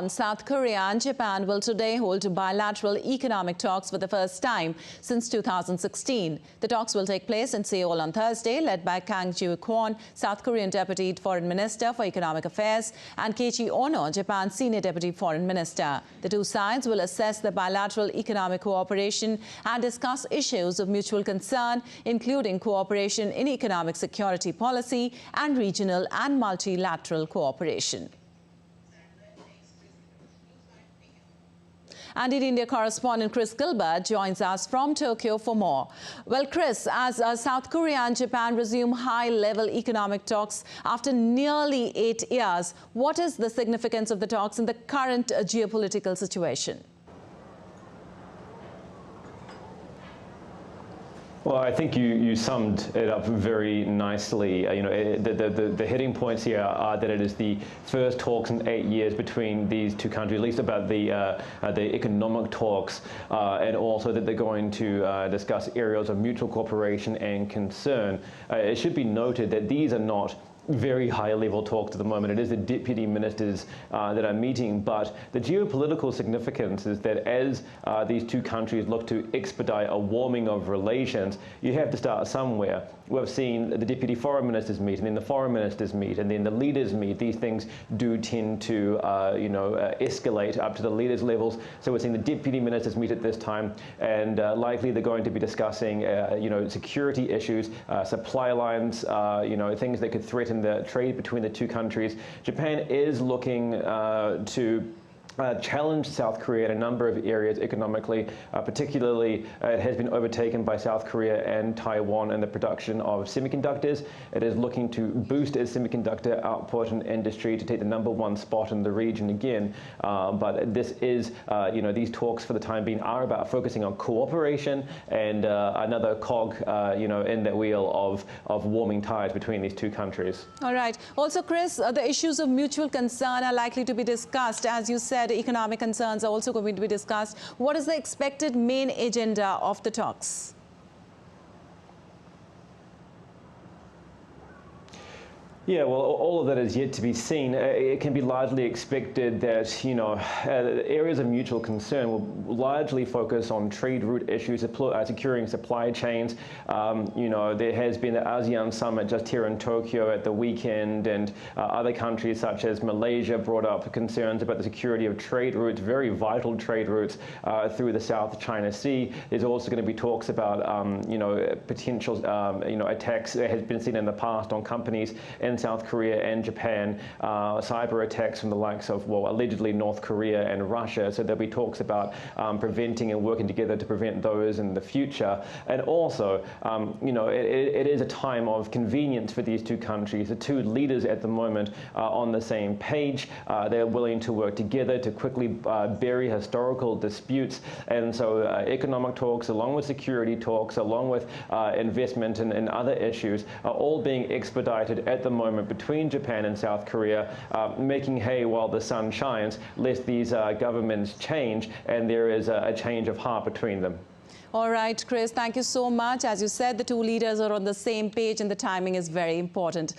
South Korea and Japan will today hold bilateral economic talks for the first time since 2016. The talks will take place in Seoul on Thursday, led by Kang Joo-kwon, South Korean Deputy Foreign Minister for Economic Affairs, and Keiichi Ono, Japan's Senior Deputy Foreign Minister. The two sides will assess the bilateral economic cooperation and discuss issues of mutual concern, including cooperation in economic security policy and regional and multilateral cooperation. And India correspondent Chris Gilbert joins us from Tokyo for more. Well, Chris, as South Korea and Japan resume high-level economic talks after nearly 8 years, what is the significance of the talks in the current geopolitical situation? Well, I think you summed it up very nicely. The heading points here are that it is the first talks in 8 years between these two countries, at least about the economic talks, and also that they're going to discuss areas of mutual cooperation and concern. It should be noted that these are not very high-level talks at the moment. It is the deputy ministers that are meeting, but the geopolitical significance is that as these two countries look to expedite a warming of relations, you have to start somewhere. We've seen the deputy foreign ministers meet, and then the foreign ministers meet, and then the leaders meet. These things do tend to, escalate up to the leaders' levels. So we're seeing the deputy ministers meet at this time, and likely they're going to be discussing, security issues, supply lines, things that could threaten the trade between the two countries. Japan is looking to challenge South Korea in a number of areas economically. Particularly, it has been overtaken by South Korea and Taiwan in the production of semiconductors. It is looking to boost its semiconductor output and industry to take the #1 spot in the region again. But this is, these talks for the time being are about focusing on cooperation and another cog, in the wheel of warming ties between these two countries. All right. Also, Chris, the issues of mutual concern are likely to be discussed. As you said, economic concerns are also going to be discussed. What is the expected main agenda of the talks? Yeah, well, all of that is yet to be seen. It can be largely expected that, areas of mutual concern will largely focus on trade route issues, securing supply chains. There has been the ASEAN summit just here in Tokyo at the weekend, and other countries such as Malaysia brought up concerns about the security of trade routes, very vital trade routes through the South China Sea. There's also going to be talks about, potential, attacks that has been seen in the past on companies in South Korea and Japan, cyber attacks from the likes of, allegedly North Korea and Russia. So there'll be talks about preventing and working together to prevent those in the future. And also, it is a time of convenience for these two countries. The two leaders at the moment are on the same page. They're willing to work together to quickly bury historical disputes. And so economic talks, along with security talks, along with investment and other issues, are all being expedited at the moment between Japan and South Korea, making hay while the sun shines, lest these governments change and there is a change of heart between them. All right, Chris, thank you so much. As you said, the two leaders are on the same page and the timing is very important.